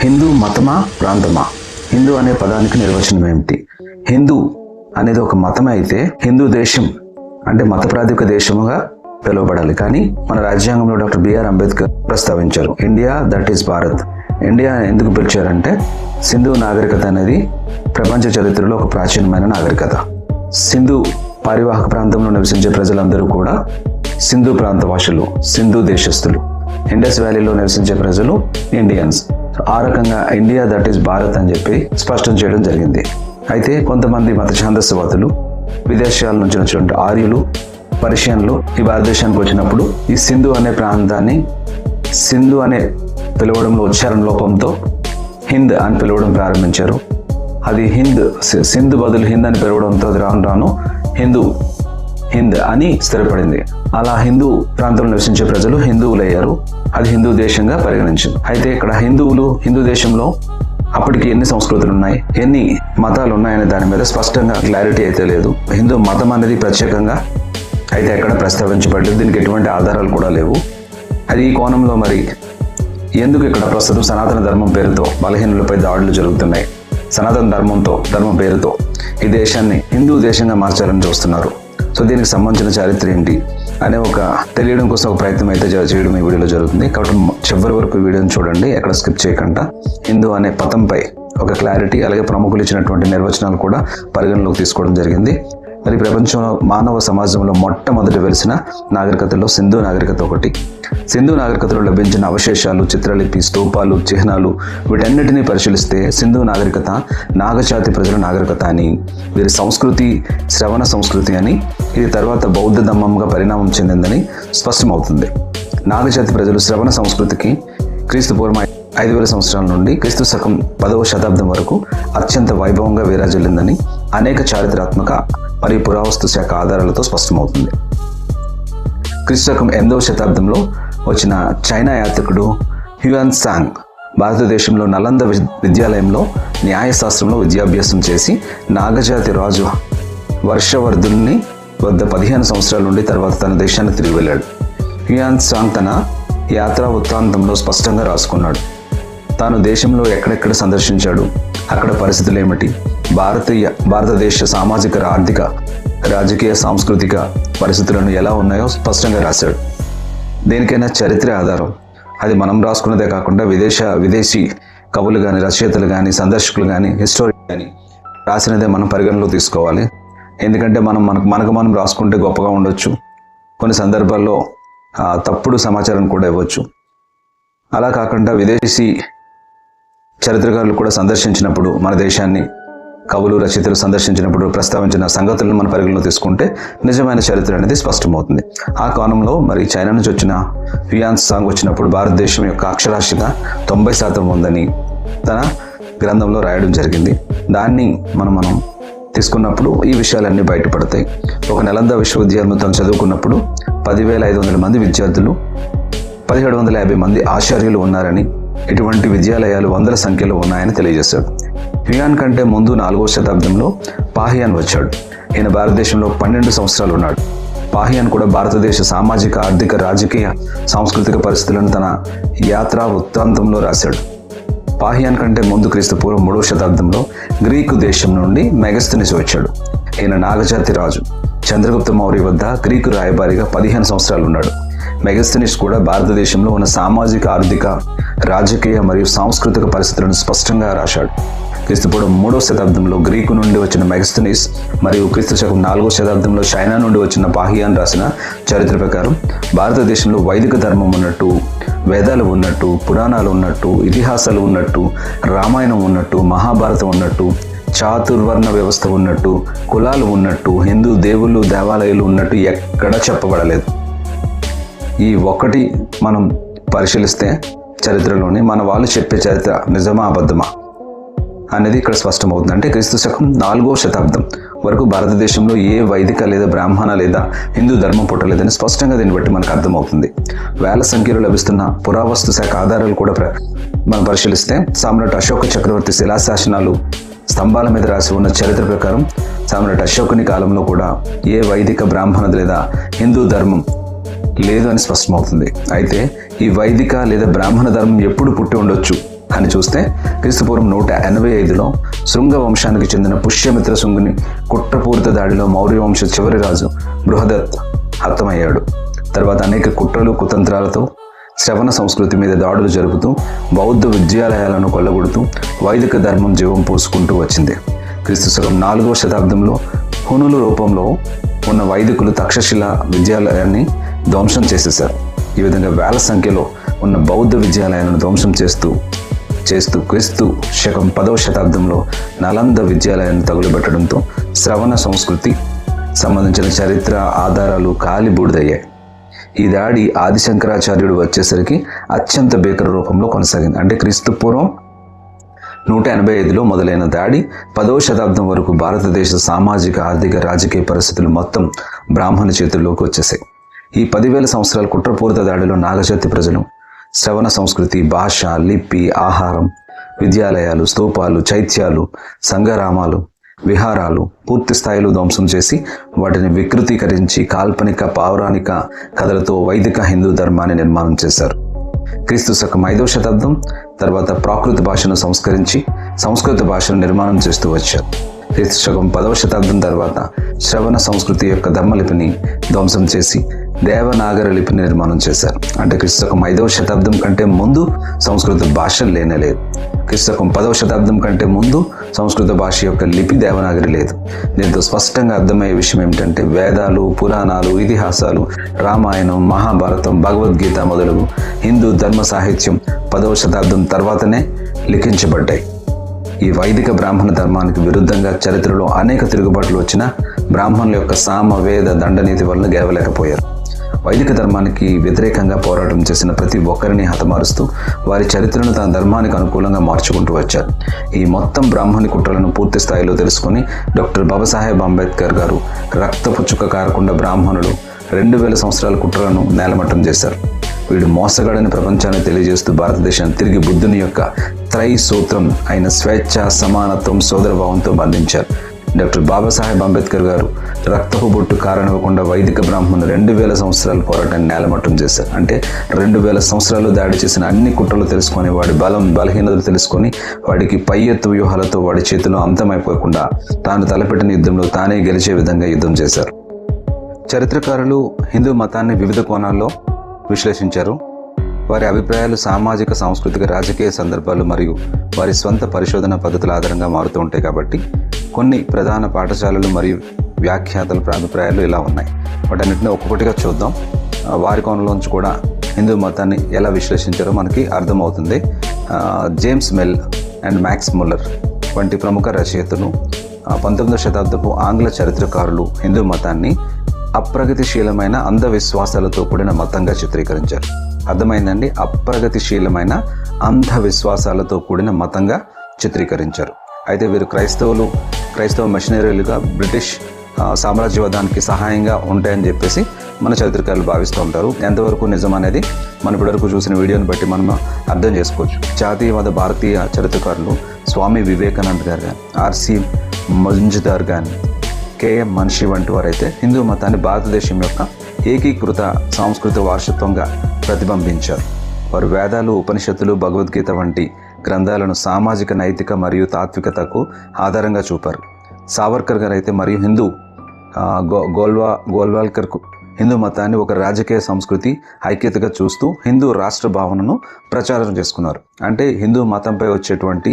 హిందూ మతమా ప్రాంతమా? హిందూ అనే పదానికి నిర్వచనం ఏమిటి? హిందూ అనేది ఒక మతమే అయితే హిందూ దేశం అంటే మత ప్రాతిపదిక దేశముగా పిలువబడాలి. కానీ మన రాజ్యాంగంలో డాక్టర్ బిఆర్ అంబేద్కర్ ప్రస్తావించారు, India that is Bharat. India ఎందుకు పిలిచారంటే సింధు నాగరికత అనేది ప్రపంచ చరిత్రలో ఒక ప్రాచీనమైన నాగరికత. సింధు పారివాహక ప్రాంతంలో నివసించే ప్రజలందరూ కూడా సింధు ప్రాంత వాసులు, సింధు దేశస్థులు. ఇండస్ వ్యాలీలో నివసించే ప్రజలు ఇండియన్స్. ఆ రకంగా ఇండియా దట్ ఈస్ భారత్ అని చెప్పి స్పష్టం చేయడం జరిగింది. అయితే కొంతమంది మత ఛాందస్యవాదులు విదేశాల నుంచి వచ్చినటువంటి ఆర్యులు, పర్షియన్లు ఈ భారతదేశానికి వచ్చినప్పుడు ఈ సింధు అనే ప్రాంతాన్ని సింధు అనే పిలవడంలో ఉచ్చారణ లోపంతో హింద్ అని పిలవడం ప్రారంభించారు. అది సింధు బదులు హింద్ అని పిలవడంతో అది రాను రాను హింద్ అని స్థిరపడింది. అలా హిందూ ప్రాంతంలో నివసించే ప్రజలు హిందువులు అయ్యారు. అది హిందూ దేశంగా పరిగణించింది. అయితే ఇక్కడ హిందూ దేశంలో అప్పటికి ఎన్ని సంస్కృతులు ఉన్నాయి, ఎన్ని మతాలు ఉన్నాయనే దాని మీద స్పష్టంగా క్లారిటీ అయితే లేదు. హిందూ మతం అనేది ప్రత్యేకంగా అయితే ఎక్కడ ప్రస్తావించబడలేదు. దీనికి ఎటువంటి ఆధారాలు కూడా లేవు. అది ఈ కోణంలో మరి ఎందుకు ఇక్కడ ప్రస్తుతం సనాతన ధర్మం పేరుతో బలహీనులపై దాడులు జరుగుతున్నాయి? సనాతన ధర్మం పేరుతో ఈ దేశాన్ని హిందూ దేశంగా మార్చాలని చూస్తున్నారు. సో దీనికి సంబంధించిన చరిత్ర ఏంటి అనే ఒక తెలియడం కోసం ఒక ప్రయత్నం అయితే చేయడం ఈ వీడియోలో జరుగుతుంది. కాబట్టి చివరి వరకు వీడియోని చూడండి, ఎక్కడ స్కిప్ చేయకుండా. హిందూ అనే పదంపై ఒక క్లారిటీ, అలాగే ప్రముఖులు ఇచ్చినటువంటి నిర్వచనాలు కూడా పరిగణలోకి తీసుకోవడం జరిగింది. మరి ప్రపంచంలో మానవ సమాజంలో మొట్టమొదటి వెలిసిన నాగరికతలో సింధు నాగరికత ఒకటి. సింధు నాగరికతలో లభించిన అవశేషాలు, చిత్రలిపి, స్తూపాలు, చిహ్నాలు వీటన్నిటినీ పరిశీలిస్తే సింధు నాగరికత నాగజాతి ప్రజల నాగరికత అని, వీరి సంస్కృతి శ్రవణ సంస్కృతి అని, ఇది తర్వాత బౌద్ధ ధమ్మంగా పరిణామం చెందిందని స్పష్టమవుతుంది. నాగజాతి ప్రజలు శ్రవణ సంస్కృతికి క్రీస్తుపూర్వం 5000 సంవత్సరాల నుండి క్రీస్తు శకం 10వ శతాబ్దం వరకు అత్యంత వైభవంగా విరాజిల్లిందని అనేక చారిత్రాత్మక మరియు పురావస్తు శాఖ ఆధారాలతో స్పష్టమవుతుంది. క్రీస్తు శకం 8వ శతాబ్దంలో వచ్చిన చైనా యాత్రికుడు హ్యూయాన్ సాంగ్ భారతదేశంలో నలంద విద్యాలయంలో న్యాయశాస్త్రంలో విద్యాభ్యాసం చేసి నాగజాతి రాజు వర్షవర్ధుని వద్ద 15 సంవత్సరాల నుండి తర్వాత తన దేశానికి తిరిగి వెళ్ళాడు. హ్యూయాన్ సాంగ్ తన యాత్రా వృత్తాంతంలో స్పష్టంగా రాసుకున్నాడు, తాను దేశంలో ఎక్కడెక్కడ సందర్శించాడు, అక్కడ పరిస్థితులు ఏమిటి, భారతదేశ సామాజిక, ఆర్థిక, రాజకీయ, సాంస్కృతిక పరిస్థితులను ఎలా ఉన్నాయో స్పష్టంగా రాశాడు. దేనికైనా చరిత్ర ఆధారం. అది మనం రాసుకున్నదే కాకుండా విదేశీ కవులు కానీ, రచయితలు కానీ, సందర్శకులు కానీ, హిస్టోరియన్ కానీ రాసినదే మనం పరిగణలో తీసుకోవాలి. ఎందుకంటే మనకు మనం రాసుకుంటే గొప్పగా ఉండొచ్చు, కొన్ని సందర్భాల్లో తప్పుడు సమాచారం కూడా ఇవ్వచ్చు. అలా కాకుండా విదేశీ చరిత్రకారులు కూడా సందర్శించినప్పుడు మన దేశాన్ని, కవులు, రచయితలు సందర్శించినప్పుడు ప్రస్తావించిన సంగతులను మన పరిగణలో తీసుకుంటే నిజమైన చరిత్ర అనేది స్పష్టమవుతుంది. ఆ కోణంలో మరి చైనా నుంచి వచ్చిన హ్యూయాన్ సాంగ్ వచ్చినప్పుడు భారతదేశం యొక్క అక్షరాస్యత 90% ఉందని తన గ్రంథంలో రాయడం జరిగింది. దాన్ని మనం తీసుకున్నప్పుడు ఈ విషయాలన్నీ బయటపడతాయి. ఒక నలంద విశ్వవిద్యాలయంలో తను చదువుకున్నప్పుడు 10,500 మంది విద్యార్థులు, 1750 మంది ఆచార్యులు ఉన్నారని, ఇటువంటి విద్యాలయాలు వందల సంఖ్యలో ఉన్నాయని తెలియజేశాడు. హ్యూయాన్ కంటే ముందు 4వ శతాబ్దంలో పాహియాన్ వచ్చాడు. ఈయన భారతదేశంలో 12 సంవత్సరాలు ఉన్నాడు. పాహియాన్ కూడా భారతదేశ సామాజిక, ఆర్థిక, రాజకీయ, సాంస్కృతిక పరిస్థితులను తన యాత్రా వృత్తాంతంలో రాశాడు. పాహియాన్ కంటే ముందు క్రీస్తుపూర్వం 3వ శతాబ్దంలో గ్రీకు దేశం నుండి మెగస్తనీస్ వచ్చాడు. ఈయన నాగజాతి రాజు చంద్రగుప్త మౌర్య వద్ద గ్రీకు రాయబారిగా 15 సంవత్సరాలు ఉన్నాడు. మెగస్తనీస్ కూడా భారతదేశంలో ఉన్న సామాజిక, ఆర్థిక, రాజకీయ మరియు సాంస్కృతిక పరిస్థితులను స్పష్టంగా రాశాడు. క్రీస్తుపూర్వం 3వ శతాబ్దంలో గ్రీకు నుండి వచ్చిన మెగస్తనీస్ మరియు క్రీస్తు శకం 4వ శతాబ్దంలో చైనా నుండి వచ్చిన పాహియాన్ రాసిన చరిత్ర ప్రకారం భారతదేశంలో వైదిక ధర్మం ఉన్నట్టు, వేదాలు ఉన్నట్టు, పురాణాలు ఉన్నట్టు, ఇతిహాసాలు ఉన్నట్టు, రామాయణం ఉన్నట్టు, మహాభారతం ఉన్నట్టు, చాతుర్వర్ణ వ్యవస్థ ఉన్నట్టు, కులాలు ఉన్నట్టు, హిందూ దేవుళ్ళు, దేవాలయాలు ఉన్నట్టు ఎక్కడా చెప్పబడలేదు. ఈ ఒక్కటి మనం పరిశీలిస్తే చరిత్రలోని మన వాళ్ళు చెప్పే చరిత్ర నిజమా అబద్ధమా అనేది ఇక్కడ స్పష్టమవుతుంది. అంటే క్రీస్తు శకం 4వ శతాబ్దం వరకు భారతదేశంలో ఏ వైదిక లేదా బ్రాహ్మణ లేదా హిందూ ధర్మం పుట్టలేదని స్పష్టంగా దీన్ని బట్టి మనకు అర్థమవుతుంది. వేల సంఖ్యలో లభిస్తున్న పురావస్తు శాఖ ఆధారాలు కూడా మనం పరిశీలిస్తే సామ్రాట్ అశోక చక్రవర్తి శిలాశాసనాలు, స్తంభాల మీద రాసి ఉన్న చరిత్ర ప్రకారం సామ్రాట్ అశోకుని కాలంలో కూడా ఏ వైదిక, బ్రాహ్మణ లేదా హిందూ ధర్మం లేదు అని స్పష్టమవుతుంది. అయితే ఈ వైదిక లేదా బ్రాహ్మణ ధర్మం ఎప్పుడు పుట్టి ఉండొచ్చు అని చూస్తే క్రీస్తుపూర్వం 185లో శృంగ వంశానికి చెందిన పుష్యమిత్ర శృంగుని కుట్రపూరిత దాడిలో మౌర్య వంశ చివరి రాజు బృహదత్ హతమయ్యాడు. తర్వాత అనేక కుట్రలు కుతంత్రాలతో శ్రవణ సంస్కృతి మీద దాడులు జరుపుతూ బౌద్ధ విద్యాలయాలను కొల్లగొడుతూ వైదిక ధర్మం జీవం పోసుకుంటూ వచ్చింది. క్రీస్తు శకం 4వ శతాబ్దంలో హునుల రూపంలో ఉన్న వైదికులు తక్షశిల విద్యాలయాన్ని ధ్వంసం చేసేశారు. ఈ విధంగా వేల సంఖ్యలో ఉన్న బౌద్ధ విద్యాలయాలను ధ్వంసం చేస్తూ క్రీస్తు శకం 10వ శతాబ్దంలో నలంద విద్యాలయాన్ని తగులబెట్టడంతో శ్రవణ సంస్కృతి సంబంధించిన చరిత్ర ఆధారాలు కాలి బూడిదయ్యాయి. ఈ దాడి ఆదిశంకరాచార్యుడు వచ్చేసరికి అత్యంత భీకర రూపంలో కొనసాగింది. అంటే క్రీస్తు పూర్వం 185లో మొదలైన దాడి 10వ శతాబ్దం వరకు భారతదేశ సామాజిక ఆర్థిక రాజకీయ పరిస్థితులు మొత్తం బ్రాహ్మణ చేతుల్లోకి వచ్చేసాయి. ఈ 10,000 సంవత్సరాల కుట్రపూరిత దాడిలో నాగజాతి ప్రజలు శ్రవణ సంస్కృతి, భాష, లిపి, ఆహారం, విద్యాలయాలు, స్తూపాలు, చైత్యాలు, సంఘరామాలు, విహారాలు పూర్తి స్థాయిలో ధ్వంసం చేసి వాటిని వికృతీకరించి కాల్పనిక పౌరాణిక కథలతో వైదిక హిందూ ధర్మాన్ని నిర్మాణం చేశారు. క్రీస్తు శకం 5వ శతాబ్దం తర్వాత ప్రాకృత భాషను సంస్కరించి సంస్కృత భాషను నిర్మాణం చేస్తూ వచ్చారు. క్రీస్తు శకం 10వ శతాబ్దం తర్వాత శ్రవణ సంస్కృతి యొక్క ధర్మలిపిని ధ్వంసం చేసి దేవనాగర లిపిని నిర్మాణం చేశారు. అంటే క్రీస్తు శకం 5వ శతాబ్దం కంటే ముందు సంస్కృత భాష లేనేలేదు. క్రీస్తు శకం 10వ శతాబ్దం కంటే ముందు సంస్కృత భాష యొక్క లిపి దేవనాగరి లేదు. దీంతో స్పష్టంగా అర్థమయ్యే విషయం ఏమిటంటే వేదాలు, పురాణాలు, ఇతిహాసాలు, రామాయణం, మహాభారతం, భగవద్గీత మొదలగు హిందూ ధర్మ సాహిత్యం 10వ శతాబ్దం తర్వాతనే లిఖించబడ్డాయి. ఈ వైదిక బ్రాహ్మణ ధర్మానికి విరుద్ధంగా చరిత్రలో అనేక తిరుగుబాట్లు వచ్చినా బ్రాహ్మణుల యొక్క సామ, వేద, దండనీతి వలన గెలవలేకపోయారు. వైదిక ధర్మానికి వ్యతిరేకంగా పోరాటం చేసిన ప్రతి ఒక్కరిని హతమారుస్తూ వారి చరిత్రను తన ధర్మానికి అనుకూలంగా మార్చుకుంటూ వచ్చారు. ఈ మొత్తం బ్రాహ్మణి కుట్రలను పూర్తి స్థాయిలో తెలుసుకుని డాక్టర్ బాబాసాహెబ్ అంబేద్కర్ గారు రక్తపు చుక్క కారకుండా బ్రాహ్మణులు 2000 సంవత్సరాల కుట్రలను నేలమట్టం చేశారు. వీడు మోసగాడని ప్రపంచాన్ని తెలియజేస్తూ భారతదేశాన్ని తిరిగి బుద్ధుని యొక్క త్రై సూత్రం అయిన స్వేచ్ఛ, సమానత్వం, సోదరభావంతో బంధించారు. డాక్టర్ బాబాసాహెబ్ అంబేద్కర్ గారు రక్తపు బొట్టు కారణివ్వకుండా వైదిక బ్రాహ్మణులు 2000 సంవత్సరాల పోరాటాన్ని నేలమట్టం చేశారు. అంటే 2000 సంవత్సరాలు దాడి చేసిన అన్ని కుట్రలు తెలుసుకొని వాడి బలం, బలహీనతలు తెలుసుకొని వాడికి పై ఎత్తు వ్యూహాలతో వాడి చేతిలో అంతమైపోకుండా తాను తలపెట్టిన యుద్ధంలో తానే గెలిచే విధంగా యుద్ధం చేశారు. చరిత్రకారులు హిందూ మతాన్ని వివిధ కోణాల్లో విశ్లేషించారు. వారి అభిప్రాయాలు సామాజిక, సాంస్కృతిక, రాజకీయ సందర్భాలు మరియు వారి స్వంత పరిశోధన పద్ధతుల ఆధారంగా మారుతూ ఉంటాయి. కాబట్టి కొన్ని ప్రధాన పాఠశాలలు మరియు వ్యాఖ్యాతల అభిప్రాయాలు ఇలా ఉన్నాయి. వాటన్నిటిని ఒక్కొక్కటిగా చూద్దాం. వారి కోణంలోంచి కూడా హిందూ మతాన్ని ఎలా విశ్లేషించారో మనకి అర్థమవుతుంది. James Mill and Max Muller వంటి ప్రముఖ రచయితలు 19వ శతాబ్దపు ఆంగ్ల చరిత్రకారులు హిందూ మతాన్ని అప్రగతిశీలమైన అంధవిశ్వాసాలతో కూడిన మతంగా చిత్రీకరించారు. అర్థమైందండి? అప్రగతిశీలమైన అంధవిశ్వాసాలతో కూడిన మతంగా చిత్రీకరించారు. అయితే వీరు క్రైస్తవ మిషనరీలుగా బ్రిటిష్ సామ్రాజ్యవాదానికి సహాయంగా ఉంటాయని చెప్పేసి మన చరిత్రకారులు భావిస్తూ ఉంటారు. ఎంతవరకు నిజం అనేది మనం ఇప్పటివరకు చూసిన వీడియోని బట్టి మనం అర్థం చేసుకోవచ్చు. జాతీయవాద భారతీయ చరిత్రకారులు స్వామి వివేకానంద్ గారు కానీ, ఆర్సి మజుందార్ కానీ, కేఎం మనిషి వంటి వారైతే హిందూ మతాన్ని భారతదేశం యొక్క ఏకీకృత సాంస్కృతిక వారసత్వంగా ప్రతిబింబించారు. వారు వేదాలు, ఉపనిషత్తులు, భగవద్గీత వంటి గ్రంథాలను సామాజిక, నైతిక మరియు తాత్వికతకు ఆధారంగా చూపారు. సావర్కర్ గారు అయితే మరియు గోల్వాల్కర్కు హిందూ మతాన్ని ఒక రాజకీయ సంస్కృతి ఐక్యతగా చూస్తూ హిందూ రాష్ట్ర భావనను ప్రచారం చేసుకున్నారు. అంటే హిందూ మతంపై వచ్చేటువంటి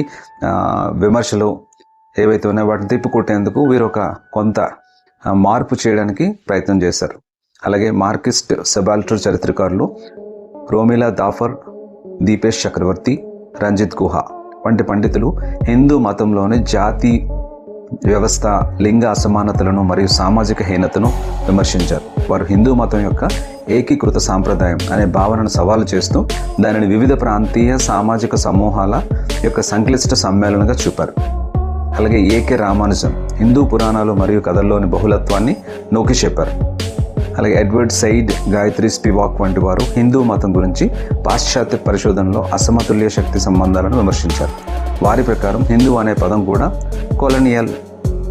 విమర్శలు ఏవైతే ఉన్నాయో వాటిని తిప్పికొట్టేందుకు వీరు కొంత మార్పు చేయడానికి ప్రయత్నం చేశారు. అలాగే మార్కిస్ట్, సబాల్టర్ చరిత్రకారులు రోమిలా దాఫర్, దీపేష్ చక్రవర్తి, రంజిత్ గుహా వంటి పండితులు హిందూ మతంలోని జాతి వ్యవస్థ, లింగ అసమానతలను మరియు సామాజిక హీనతను విమర్శించారు. వారు హిందూ మతం యొక్క ఏకీకృత సాంప్రదాయం అనే భావనను సవాలు చేస్తూ దానిని వివిధ ప్రాంతీయ సామాజిక సమూహాల యొక్క సంక్లిష్ట సమ్మేళనంగా చూపారు. అలాగే ఏకే రామానుజం హిందూ పురాణాలు మరియు కథల్లోని బహుళత్వాన్ని నొక్కి చెప్పారు. అలాగే ఎడ్వర్డ్ సైడ్, గాయత్రి స్పివాక్ వంటి వారు హిందూ మతం గురించి పాశ్చాత్య పరిశోధనలో అసమతుల్య శక్తి సంబంధాలను విమర్శించారు. వారి ప్రకారం హిందూ అనే పదం కూడా కొలోనియల్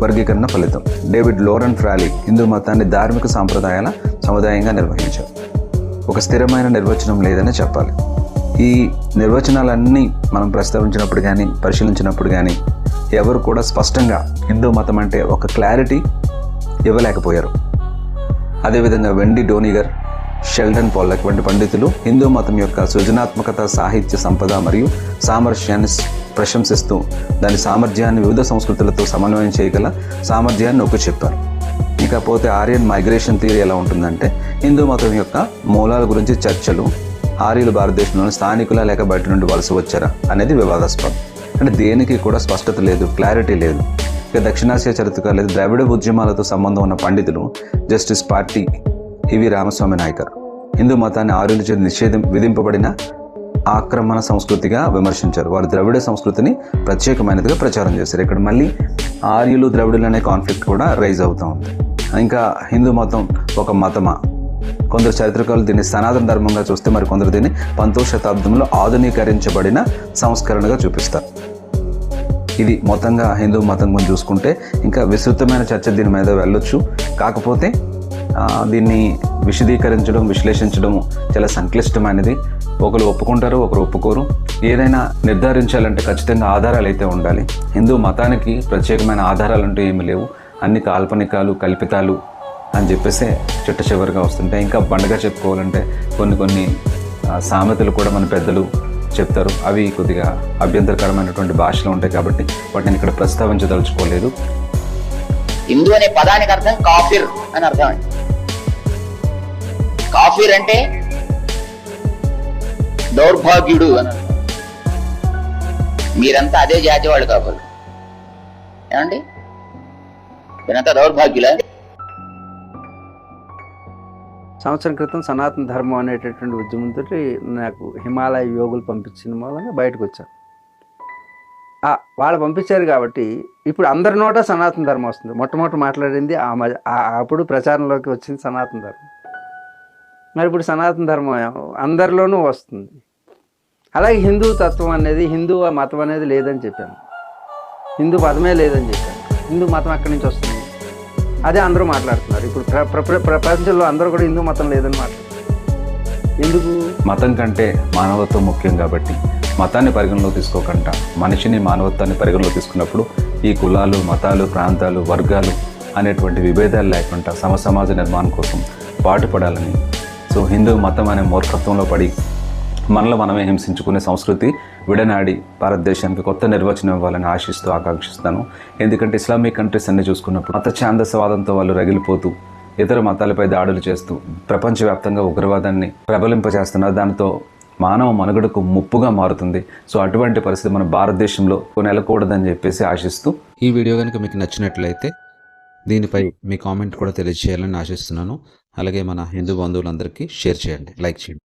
వర్గీకరణ ఫలితం. డేవిడ్ లోరెన్ ఫ్రాలీ హిందూ మతాన్ని ధార్మిక సాంప్రదాయాల సముదాయంగా నిర్వహించారు. ఒక స్థిరమైన నిర్వచనం లేదని చెప్పాలి. ఈ నిర్వచనాలన్నీ మనం ప్రస్తావించినప్పుడు కానీ పరిశీలించినప్పుడు కానీ ఎవరు కూడా స్పష్టంగా హిందూ మతం అంటే ఒక క్లారిటీ ఇవ్వలేకపోయారు. అదేవిధంగా వెండి డోనిగర్, షెల్డన్ పోల్లక్ వంటి పండితులు హిందూ మతం యొక్క సృజనాత్మకత, సాహిత్య సంపద మరియు సామరస్యాన్ని ప్రశంసిస్తూ దాని సామర్థ్యాన్ని వివిధ సంస్కృతులతో సమన్వయం చేయగల సామర్థ్యాన్ని నొక్కి చెప్పారు. ఇకపోతే ఆర్యన్ మైగ్రేషన్ థియరీ ఎలా ఉంటుందంటే, హిందూ మతం యొక్క మూలాల గురించి చర్చలు, ఆర్యులు భారతదేశంలోని స్థానికుల లేక బయట నుండి వలస వచ్చారా అనేది వివాదాస్పదం. అంటే దేనికి కూడా స్పష్టత లేదు, క్లారిటీ లేదు. ఇక దక్షిణాసియా చరిత్రకారులు లేదా ద్రవిడ ఉద్యమాలతో సంబంధం ఉన్న పండితులు జస్టిస్ పార్టీ ఇవి రామస్వామి నాయకర్ హిందూ మతాన్ని ఆర్యుల చేత విధింపబడిన ఆక్రమణ సంస్కృతిగా విమర్శించారు. వారు ద్రవిడ సంస్కృతిని ప్రత్యేకమైనదిగా ప్రచారం చేశారు. ఇక్కడ మళ్ళీ ఆర్యులు ద్రవిడులు అనే కాన్ఫ్లిక్ట్ కూడా రైజ్ అవుతూ ఉంది. ఇంకా హిందూ మతం ఒక మతమా? కొందరు చరిత్రకారులు దీన్ని సనాతన ధర్మంగా చూస్తే, మరి కొందరు దీన్ని 19వ శతాబ్దంలో ఆధునీకరించబడిన సంస్కరణగా చూపిస్తారు. ఇది మొత్తంగా హిందూ మతం గురించి చూసుకుంటే ఇంకా విస్తృతమైన చర్చ దీని మీద వెళ్ళొచ్చు. కాకపోతే దీన్ని విశదీకరించడం, విశ్లేషించడం చాలా సంక్లిష్టమైనది. ఒకరు ఒప్పుకుంటారు, ఒకరు ఒప్పుకోరు. ఏదైనా నిర్ధారించాలంటే ఖచ్చితంగా ఆధారాలు అయితే ఉండాలి. హిందూ మతానికి ప్రత్యేకమైన ఆధారాలు అంటూ ఏమీ లేవు. అన్ని కాల్పనికాలు, కల్పితాలు అని చెప్పేసి చిట్ట చివరిగా వస్తుంటాయి. ఇంకా బండగా చెప్పుకోవాలంటే కొన్ని సామెతలు కూడా మన పెద్దలు చెప్తారు. అవి కొద్దిగా అభ్యంతరకరమైనటువంటి భాషలో ఉంటాయి కాబట్టి వాటిని ఇక్కడ ప్రస్తావించదలుచుకోలేదు. హిందూ అనే పదానికి అర్థం కాఫిర్ అని అర్థం అండి. కాఫిర్ అంటే దౌర్భాగ్యుడు అని అర్థం. మీరంతా అదే జాతి వాళ్ళు కావాలి ఏమండి? మీరంతా దౌర్భాగ్యులా? సంవత్సరం క్రితం సనాతన ధర్మం అనేటటువంటి ఉద్యమంతో నాకు హిమాలయ యోగులు పంపించిన మూలంగా బయటకు వచ్చాను. వాళ్ళు పంపించారు కాబట్టి ఇప్పుడు అందరి నోట సనాతన ధర్మం వస్తుంది. మొట్టమొదటి మాట్లాడింది అప్పుడు ప్రచారంలోకి వచ్చింది సనాతన ధర్మం. మరి ఇప్పుడు సనాతన ధర్మం అందరిలోనూ వస్తుంది. అలాగే హిందూ తత్వం అనేది, హిందూ మతం అనేది లేదని చెప్పాను. హిందూ మతమే లేదని చెప్పాను. హిందూ మతం ఎక్కడి నుంచి వస్తుంది? అదే అందరూ మాట్లాడుతున్నారు. ఇప్పుడు ప్రపంచంలో అందరూ కూడా హిందూ మతం లేదని మాట్లాడుతున్నారు. ఎందుకు? మతం కంటే మానవత్వం ముఖ్యం కాబట్టి మతాన్ని పరిగణలో తీసుకోకుండా మనిషిని, మానవత్వాన్ని పరిగణలో తీసుకున్నప్పుడు ఈ కులాలు, మతాలు, ప్రాంతాలు, వర్గాలు అనేటువంటి విభేదాలు లేకుండా సమసమాజ నిర్మాణం కోసం పాటుపడాలని, సో హిందూ మతం అనే మూర్ఖత్వంలో పడి మనలో మనమే హింసించుకునే సంస్కృతి విడనాడి భారతదేశానికి కొత్త నిర్వచనం ఇవ్వాలని ఆశిస్తూ, ఆకాంక్షిస్తాను. ఎందుకంటే ఇస్లామిక్ కంట్రీస్ అన్ని చూసుకున్నప్పుడు మత ఛాందసవాదంతో వాళ్ళు రగిలిపోతూ ఇతర మతాలపై దాడులు చేస్తూ ప్రపంచవ్యాప్తంగా ఉగ్రవాదాన్ని ప్రబలింపజేస్తున్నారు. దానితో మానవ మనుగడకు ముప్పుగా మారుతుంది. సో అటువంటి పరిస్థితి మన భారతదేశంలో నెలకూడదని చెప్పేసి ఆశిస్తూ, ఈ వీడియో కనుక మీకు నచ్చినట్లయితే దీనిపై మీ కామెంట్ కూడా తెలియజేయాలని ఆశిస్తున్నాను. అలాగే మన హిందూ బంధువులందరికీ షేర్ చేయండి, లైక్ చేయండి.